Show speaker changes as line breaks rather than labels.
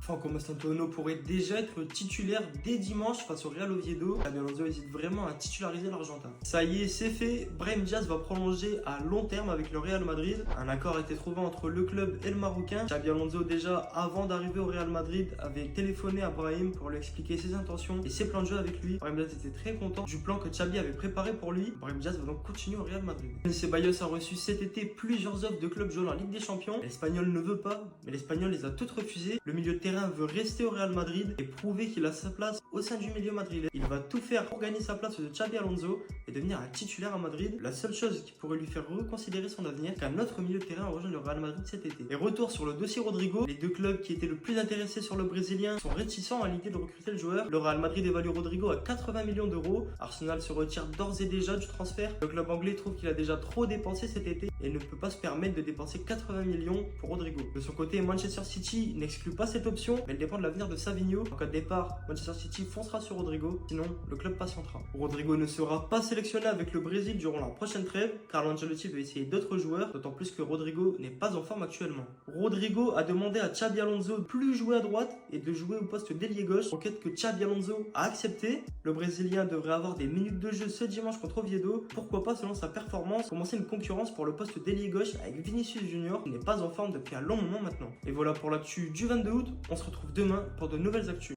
Franco Mastantuono pourrait déjà être titulaire dès dimanche face au Real Oviedo. Xabi Alonso hésite vraiment à titulariser l'Argentin. Ça y est, c'est fait. Brahim Diaz va prolonger à long terme avec le Real Madrid. Un accord a été trouvé entre le club et le Marocain. Xabi Alonso, déjà avant d'arriver au Real Madrid, avait téléphoné à Brahim pour lui expliquer ses intentions et ses plans de jeu avec lui. Brahim Diaz était très content du plan que Xabi avait préparé pour lui. Brahim Diaz va donc continuer au Real Madrid. Ceballos a reçu cet été plusieurs offres de clubs jouant en Ligue des Champions. L'Espagnol ne veut pas, mais l'Espagnol les a toutes refusées. Le milieu de terrain veut rester au Real Madrid et prouver qu'il a sa place au sein du milieu madrilène. Il va tout faire pour gagner sa place de Xabi Alonso et devenir un titulaire à Madrid. La seule chose qui pourrait lui faire reconsidérer son avenir, qu'un autre milieu de terrain rejoint le Real Madrid cet été. Et retour sur le dossier Rodrigo, les deux clubs qui étaient le plus intéressés sur le Brésilien sont réticents à l'idée de recruter le joueur. Le Real Madrid évalue Rodrigo à 80 millions d'euros. Arsenal se retire d'ores et déjà du transfert. Le club anglais trouve qu'il a déjà trop dépensé cet été et ne peut pas se permettre de dépenser 80 millions pour Rodrigo. De son côté, Manchester City n'exclut pas cette option, mais elle dépend de l'avenir de Savinho. En cas de départ, Manchester City foncera sur Rodrigo, sinon le club patientera. Rodrigo ne sera pas sélectionné avec le Brésil durant la prochaine trêve, car Ancelotti veut essayer d'autres joueurs, d'autant plus que Rodrigo n'est pas en forme actuellement. Rodrigo a demandé à Xabi Alonso de plus jouer à droite et de jouer au poste d'ailier gauche, requête que Xabi Alonso a accepté. Le Brésilien devrait avoir des minutes de jeu ce dimanche contre Oviedo. Pourquoi pas, selon sa performance, commencer une concurrence pour le poste d'ailier gauche avec Vinicius Junior, qui n'est pas en forme depuis un long moment maintenant. Et voilà pour l'actu du 22 août, on se retrouve demain pour de nouvelles actus.